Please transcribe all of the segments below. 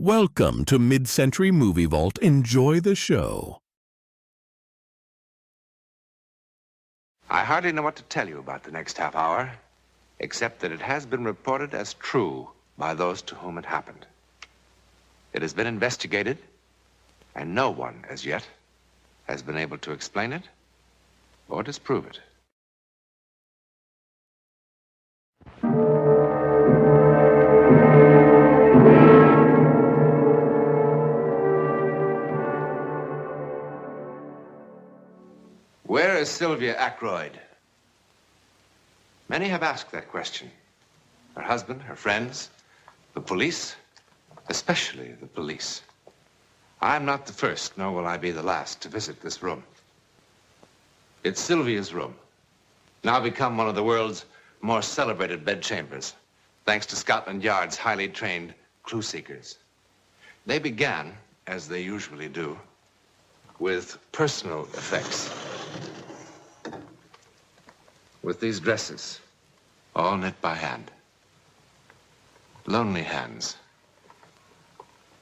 Welcome to Mid-Century Movie Vault. Enjoy the show. I hardly know what to tell you about the next half hour, except that it has been reported as true by those to whom it happened. It has been investigated, and no one, as yet, has been able to explain it or disprove it. Where is Sylvia Ackroyd? Many have asked that question. Her husband, her friends, the police, especially the police. I'm not the first, nor will I be the last to visit this room. It's Sylvia's room, now become one of the world's more celebrated bedchambers, thanks to Scotland Yard's highly trained clue seekers. They began, as they usually do, with personal effects. With these dresses, all knit by hand. Lonely hands.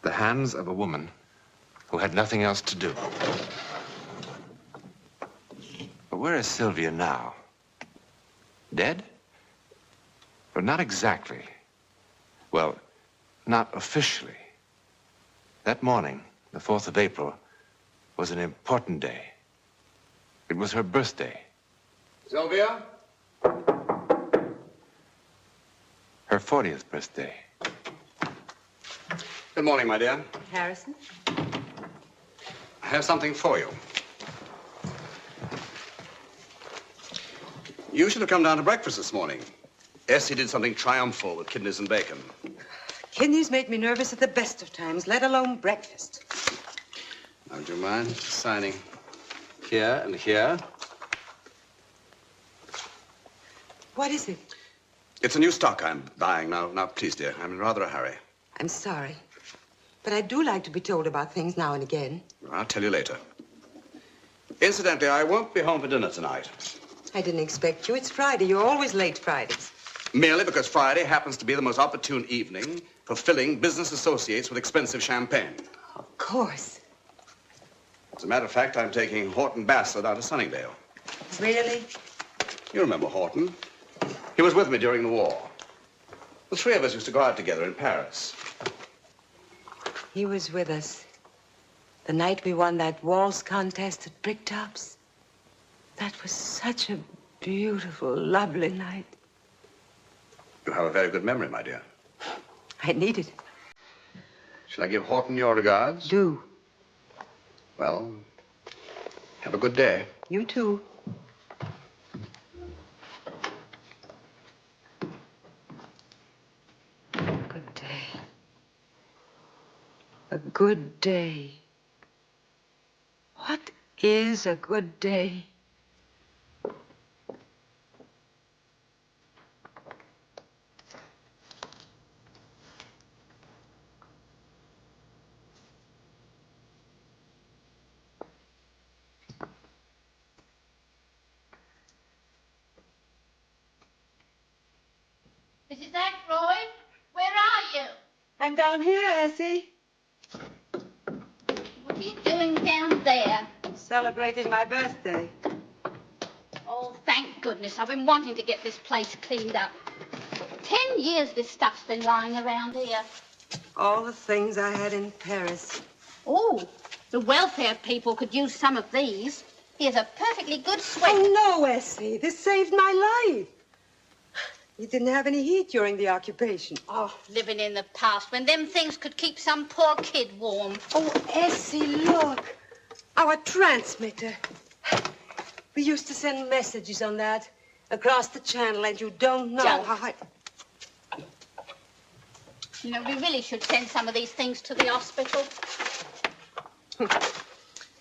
The hands of a woman who had nothing else to do. But where is Sylvia now? Dead? But not exactly. Well, not officially. That morning, the 4th of April, was an important day. It was her birthday. Sylvia? Her 40th birthday. Good morning, my dear. Harrison? I have something for you. You should have come down to breakfast this morning. Essie did something triumphal with kidneys and bacon. Kidneys make me nervous at the best of times, let alone breakfast. Now, would you mind signing here and here? What is it? It's a new stock I'm buying now. Now, please, dear, I'm in rather a hurry. I'm sorry, but I do like to be told about things now and again. I'll tell you later. Incidentally, I won't be home for dinner tonight. I didn't expect you. It's Friday. You're always late Fridays. Merely because Friday happens to be the most opportune evening for filling business associates with expensive champagne. Of course. As a matter of fact, I'm taking Horton Bassett out to Sunningdale. Really? You remember Horton? He was with me during the war. The three of us used to go out together in Paris. He was with us the night we won that waltz contest at Bricktops. That was such a beautiful, lovely night. You have a very good memory, my dear. I need it. Shall I give Horton your regards? Do. Well, have a good day. You too. Good day. A good day. What is a good day? Mrs. Ackroyd, where are you? I'm down here, Essie. What are you doing down there? Celebrating my birthday. Oh, thank goodness. I've been wanting to get this place cleaned up. 10 years this stuff's been lying around here. All the things I had in Paris. Oh, the welfare people could use some of these. Here's a perfectly good sweat. Oh, no, Essie. This saved my life. You didn't have any heat during the occupation. Oh, living in the past when them things could keep some poor kid warm. Oh, Essie, look. Our transmitter. We used to send messages on that across the channel, and you don't know how I... You know, we really should send some of these things to the hospital.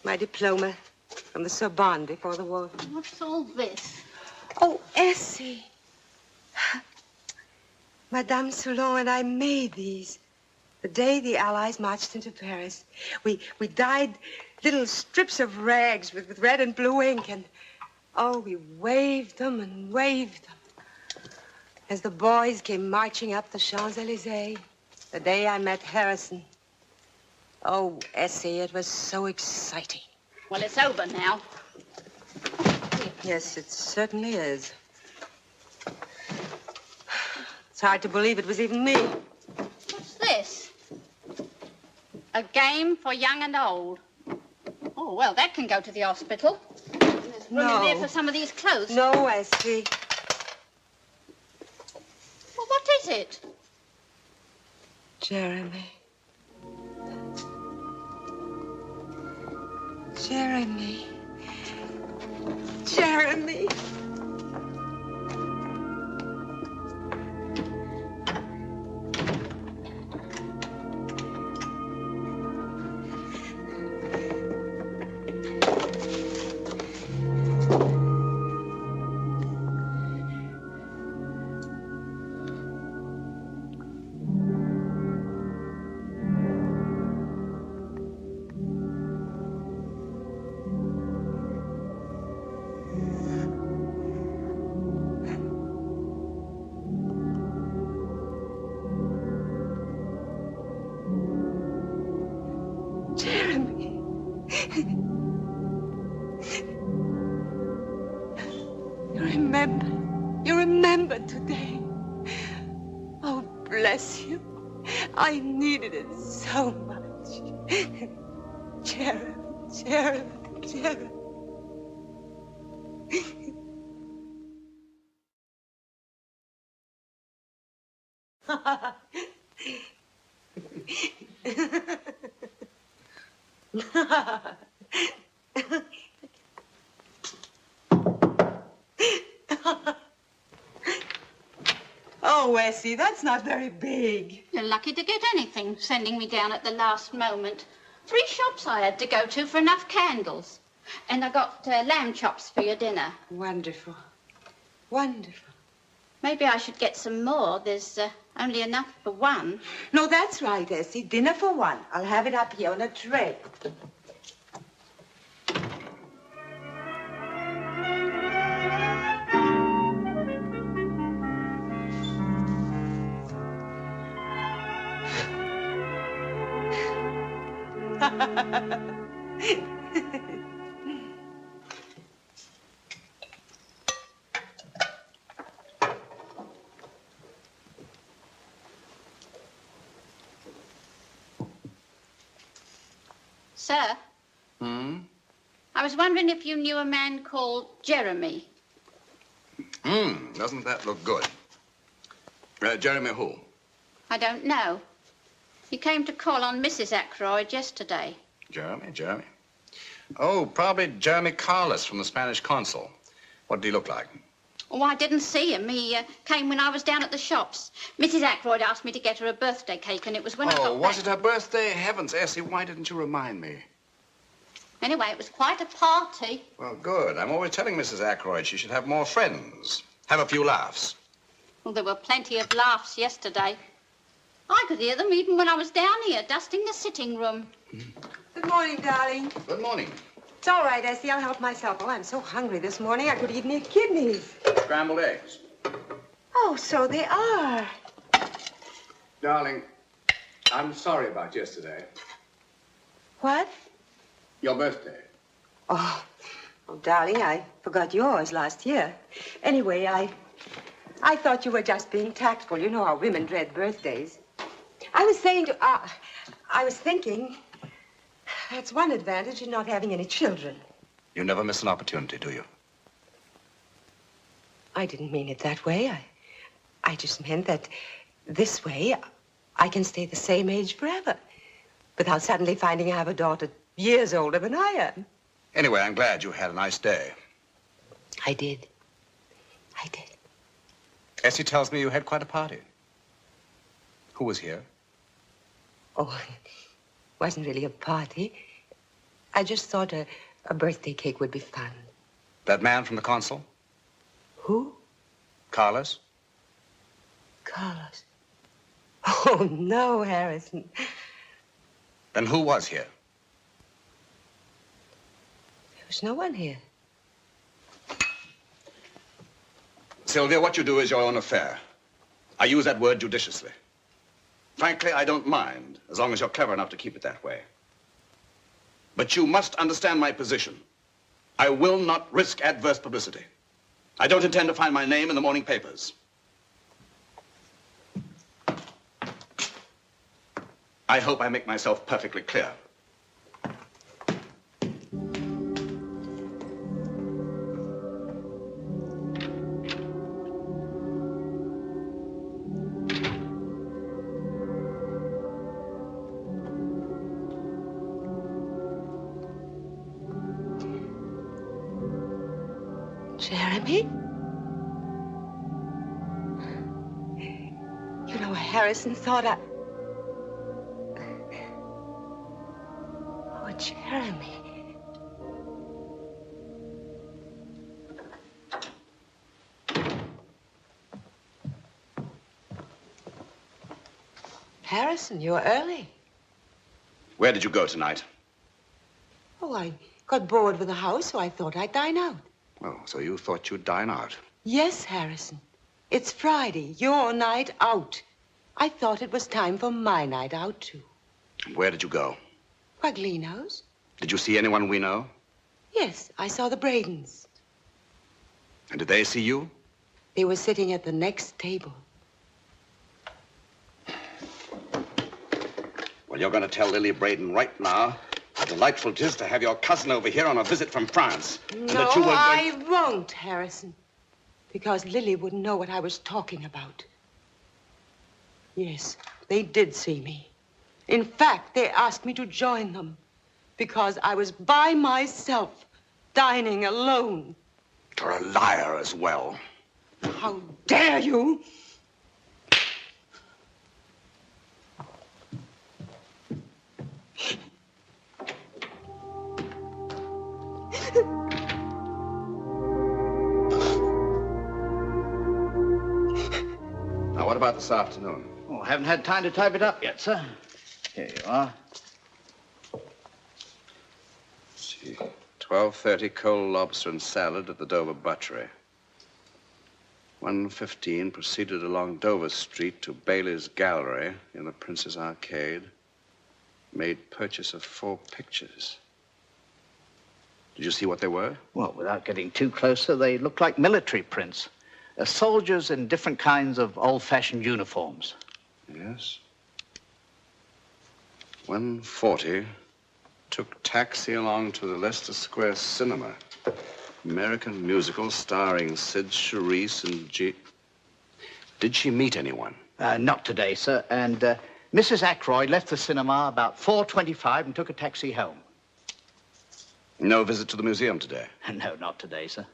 My diploma from the Sorbonne before the war. What's all this? Oh, Essie. Madame Soulon and I made these the day the Allies marched into Paris. We dyed little strips of rags with red and blue ink, and oh, we waved them and waved them as the boys came marching up the Champs-Élysées the day I met Harrison Oh, Essie, it was so exciting. Well, it's over now. Yes, it certainly is. It's hard to believe it was even me. What's this? A game for young and old. Oh, well, that can go to the hospital. There's room in there for some of these clothes. No, Essie. Well, what is it? Jeremy. Jeremy. Jeremy. You remembered today. Oh, bless you. I needed it so much. Jared, Jared, Jared. Oh, Essie, that's not very big. You're lucky to get anything, sending me down at the last moment. 3 shops I had to go to for enough candles. And I got lamb chops for your dinner. Wonderful. Wonderful. Maybe I should get some more. There's only enough for one. No, that's right, Essie. Dinner for one. I'll have it up here on a tray. Sir? I was wondering if you knew a man called Jeremy. Doesn't that look good? Jeremy who? I don't know. He came to call on Mrs. Ackroyd yesterday. Jeremy? Oh, probably Jeremy Carlos from the Spanish consul. What did he look like? Oh, I didn't see him. He came when I was down at the shops. Mrs. Ackroyd asked me to get her a birthday cake, and it was when I got Oh, was back. it her birthday? Heavens, Essie, why didn't you remind me? Anyway, it was quite a party. Well, good. I'm always telling Mrs. Ackroyd she should have more friends. Have a few laughs. Well, there were plenty of laughs yesterday. I could hear them even when I was down here, dusting the sitting room. Good morning, darling. Good morning. It's all right, Essie. I'll help myself. Oh, I'm so hungry this morning, I could eat me kidneys. Scrambled eggs. Oh, so they are. Darling, I'm sorry about yesterday. What? Your birthday. Oh, darling, I forgot yours last year. Anyway, I thought you were just being tactful. You know how women dread birthdays. I was thinking, that's one advantage in not having any children. You never miss an opportunity, do you? I didn't mean it that way. I just meant that this way I can stay the same age forever without suddenly finding I have a daughter years older than I am. Anyway, I'm glad you had a nice day. I did. Essie tells me you had quite a party. Who was here? Oh, it wasn't really a party. I just thought a birthday cake would be fun. That man from the consul? Who? Carlos? Carlos. Oh, no, Harrison. Then who was here? There was no one here. Sylvia, what you do is your own affair. I use that word judiciously. Frankly, I don't mind, as long as you're clever enough to keep it that way. But you must understand my position. I will not risk adverse publicity. I don't intend to find my name in the morning papers. I hope I make myself perfectly clear. Jeremy? You know, Harrison thought I... Oh, Jeremy. Harrison, you're early. Where did you go tonight? Oh, I got bored with the house, so I thought I'd dine out. Oh, so you thought you'd dine out? Yes, Harrison. It's Friday, your night out. I thought it was time for my night out, too. Where did you go? Quaglino's? Did you see anyone we know? Yes, I saw the Bradens. And did they see you? They were sitting at the next table. Well, you're going to tell Lily Braden right now how delightful it is to have your cousin over here on a visit from France. And No, that you will... I won't, Harrison. Because Lily wouldn't know what I was talking about. Yes, they did see me. In fact, they asked me to join them because I was by myself, dining alone. You're a liar as well. How dare you? Now, what about this afternoon? Oh, I haven't had time to type it up yet, sir. Here you are. Let's see. 12:30, cold lobster and salad at the Dover Butchery. 1:15, proceeded along Dover Street to Bailey's Gallery in the Prince's Arcade. Made purchase of 4 pictures. Did you see what they were? Well, without getting too close, sir, they look like military prints. Soldiers in different kinds of old-fashioned uniforms. Yes. 1:40, took taxi along to the Leicester Square Cinema. American musical starring Sid Charisse and G. Did she meet anyone? Not today, sir. And Mrs. Ackroyd left the cinema about 4:25 and took a taxi home. No visit to the museum today? No, not today, sir.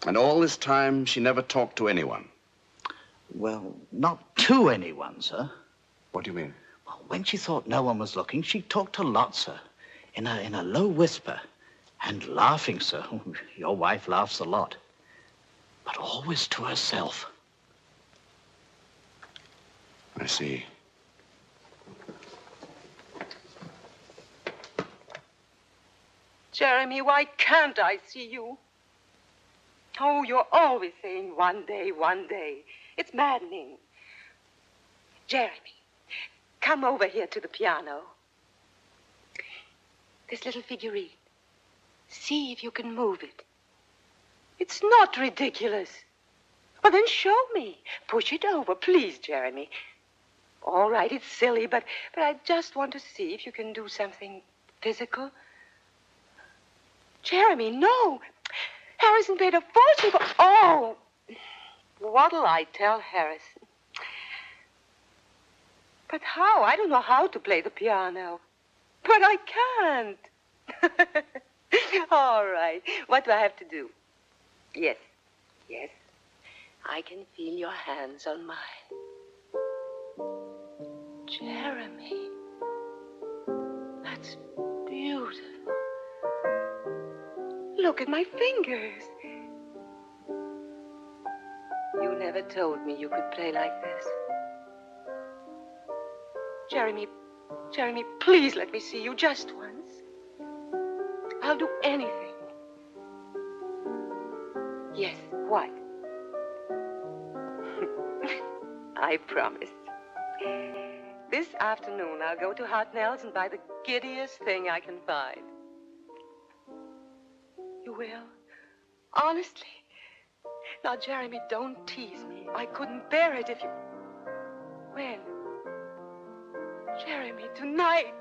And all this time, she never talked to anyone? Well, not to anyone, sir. What do you mean? Well, when she thought no one was looking, she talked a lot, sir. In a low whisper. And laughing, sir. Your wife laughs a lot. But always to herself. I see. Jeremy, why can't I see you? Oh, you're always saying one day, one day. It's maddening. Jeremy, come over here to the piano. This little figurine. See if you can move it. It's not ridiculous. Well, then show me. Push it over, please, Jeremy. All right, it's silly, but I just want to see if you can do something physical. Jeremy, no. Harrison paid a fortune for... Oh! What'll I tell Harrison? But how? I don't know how to play the piano. But I can't. All right. What do I have to do? Yes. Yes. I can feel your hands on mine. Jeremy. That's beautiful. Look at my fingers. You never told me you could play like this. Jeremy, please let me see you just once. I'll do anything. Yes, what? I promise. This afternoon, I'll go to Hartnell's and buy the giddiest thing I can find. You will? Honestly? Now, Jeremy, don't tease me. I couldn't bear it if you... When? Jeremy, tonight.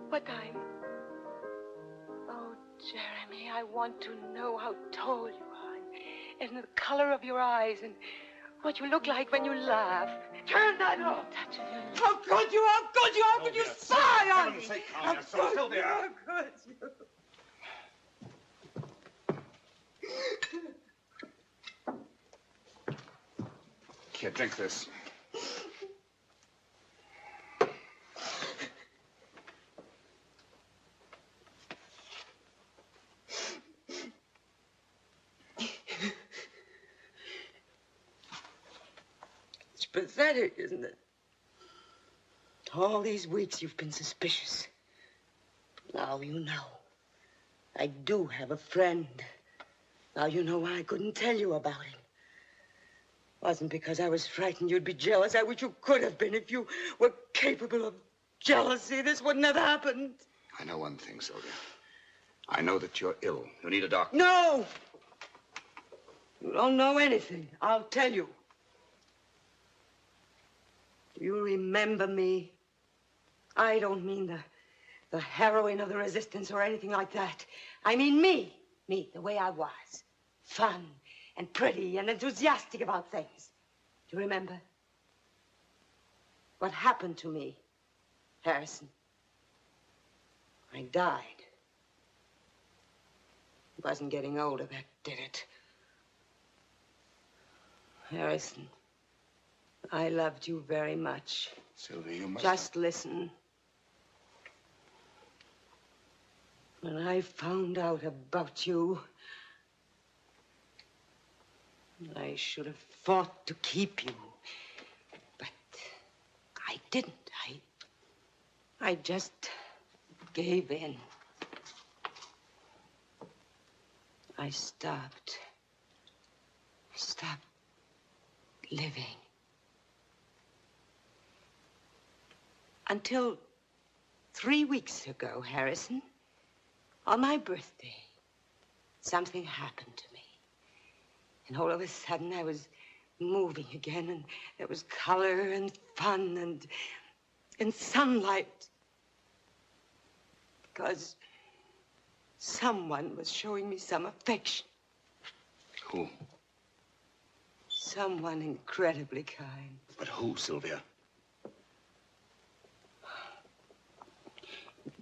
What time? Oh, Jeremy, I want to know how tall you are and the color of your eyes and what you look like when you laugh. Turn that off. How could you? How could you? How could you spy on me? How could you? How could you? Here, drink this. It's pathetic, isn't it? All these weeks you've been suspicious. Now you know. I do have a friend. Now you know why I couldn't tell you about him. It wasn't because I was frightened you'd be jealous. I wish you could have been. If you were capable of jealousy, this wouldn't have happened. I know one thing, Sylvia. I know that you're ill. You need a doctor. No! You don't know anything. I'll tell you. Do you remember me? I don't mean the heroine of the resistance or anything like that. I mean me. Me, the way I was. Fun and pretty and enthusiastic about things. Do you remember? What happened to me, Harrison? I died. It wasn't getting older, that did it. Harrison, I loved you very much. Sylvia, you must... Just listen. When I found out about you, I should have fought to keep you. But I didn't. I just gave in. I stopped living. Until 3 weeks ago, Harrison, on my birthday, something happened to me. And all of a sudden, I was moving again, and there was color and fun and sunlight. Because someone was showing me some affection. Who? Someone incredibly kind. But who, Sylvia?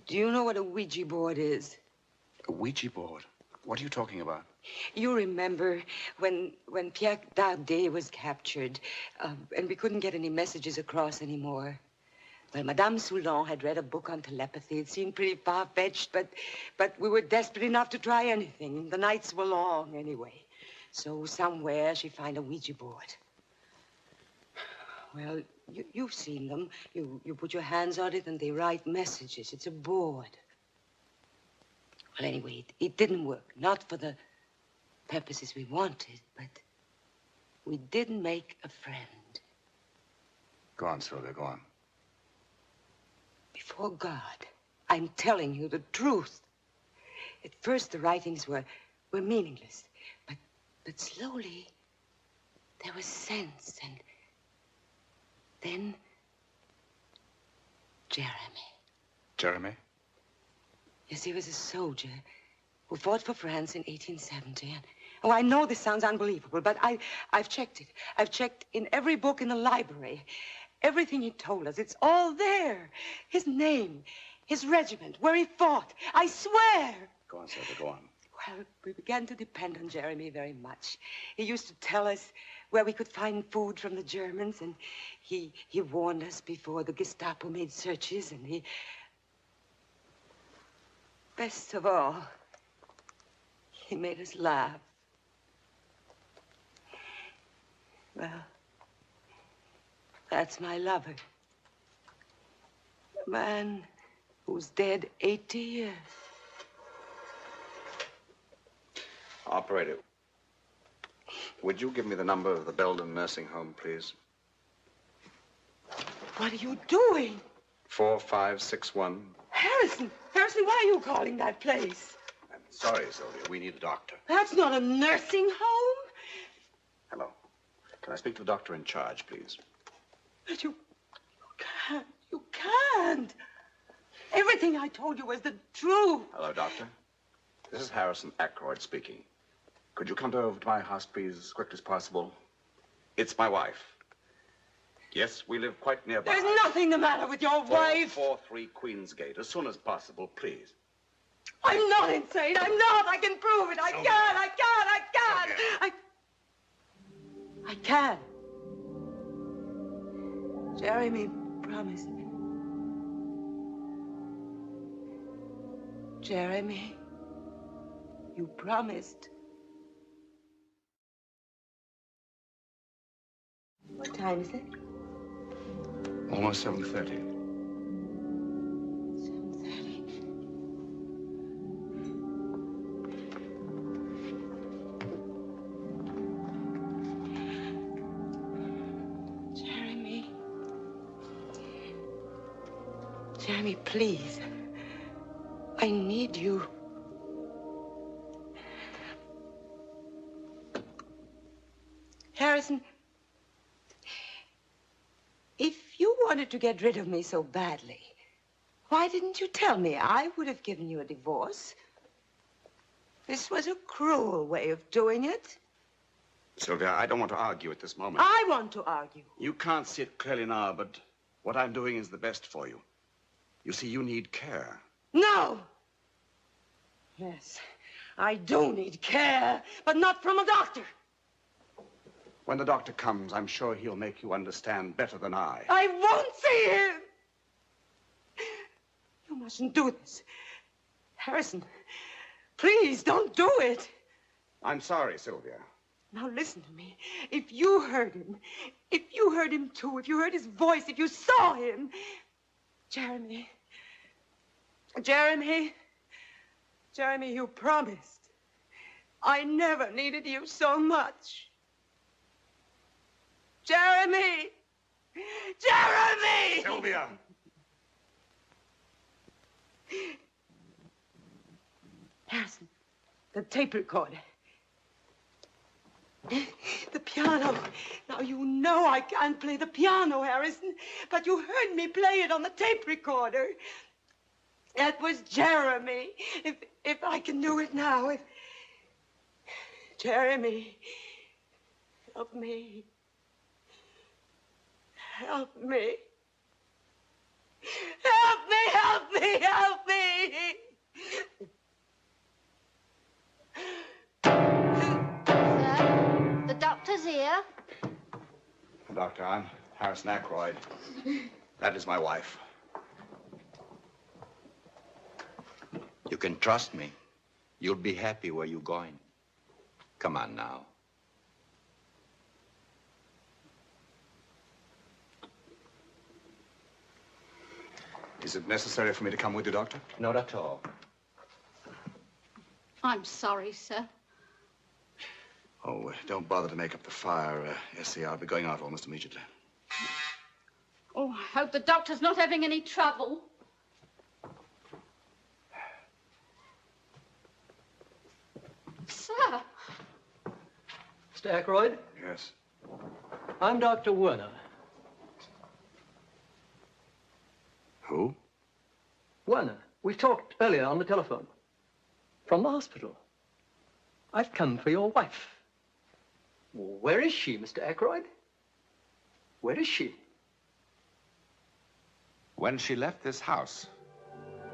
Do you know what a Ouija board is? A Ouija board? What are you talking about? You remember when Pierre Dardet was captured, and we couldn't get any messages across anymore. Well, Madame Soulon had read a book on telepathy. It seemed pretty far-fetched, but we were desperate enough to try anything. The nights were long, anyway. So somewhere she found a Ouija board. Well, you've seen them. You put your hands on it and they write messages. It's a board. Well, anyway, it didn't work. Not for the purposes we wanted, but we did make a friend. Go on, Sylvia, go on. Before God, I'm telling you the truth. At first, the writings were meaningless, but slowly, there was sense, and then Jeremy. Jeremy? Yes, he was a soldier who fought for France in 1870. And, oh, I know this sounds unbelievable, but I've checked it. I've checked in every book in the library. Everything he told us, it's all there. His name, his regiment, where he fought. I swear. Go on, Sylvia, go on. Well, we began to depend on Jeremy very much. He used to tell us where we could find food from the Germans, and he warned us before the Gestapo made searches, and he... Best of all, he made us laugh. Well, that's my lover. A man who's dead 80 years. Operator, would you give me the number of the Belden nursing home, please? What are you doing? 4561. Harrison, why are you calling that place? I'm sorry, Sylvia. We need a doctor. That's not a nursing home. Hello. Can I speak to the doctor in charge, please? But you can't. You can't. Everything I told you was the truth. Hello, doctor. This is Harrison Ackroyd speaking. Could you come over to my house, please, as quickly as possible? It's my wife. Yes, we live quite nearby. There's nothing the matter with your wife. 443 Queensgate, as soon as possible, please. I'm not insane. I'm not. I can prove it. I can. Jeremy promised me. Jeremy, you promised. What time is it? Almost 7:30. 7:30. Jeremy, please. I need you. Harrison, if you wanted to get rid of me so badly, why didn't you tell me? I would have given you a divorce. This was a cruel way of doing it. Sylvia, I don't want to argue at this moment. I want to argue. You can't see it clearly now, but what I'm doing is the best for you. You see, you need care. No! Yes, I do need care, but not from a doctor. When the doctor comes, I'm sure he'll make you understand better than I. I won't see him! You mustn't do this. Harrison, please don't do it. I'm sorry, Sylvia. Now listen to me. If you heard him too, if you heard his voice, if you saw him, Jeremy, you promised. I never needed you so much. Jeremy! Sylvia! Harrison, the tape recorder. The piano. Now, you know I can't play the piano, Harrison, but you heard me play it on the tape recorder. That was Jeremy. If I can do it now, Jeremy, help me. Help me. Help me. Sir, the doctor's here. Doctor, I'm Harrison Ackroyd. That is my wife. You can trust me. You'll be happy where you're going. Come on now. Is it necessary for me to come with you, Doctor? Not at all. I'm sorry, sir. Oh, don't bother to make up the fire, S.C. I'll be going out almost immediately. Oh, I hope the doctor's not having any trouble. Sir. Mr. Ackroyd? Yes. I'm Dr. Werner. Who? Werner. We talked earlier on the telephone. From the hospital. I've come for your wife. Where is she, Mr. Ackroyd? Where is she? When she left this house,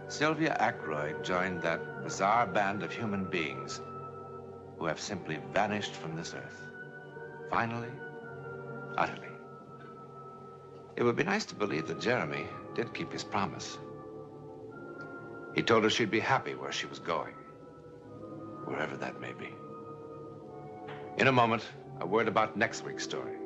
Sylvia Ackroyd joined that bizarre band of human beings who have simply vanished from this earth. Finally, utterly. It would be nice to believe that Jeremy did keep his promise. He told her she'd be happy where she was going, wherever that may be. In a moment, a word about next week's story.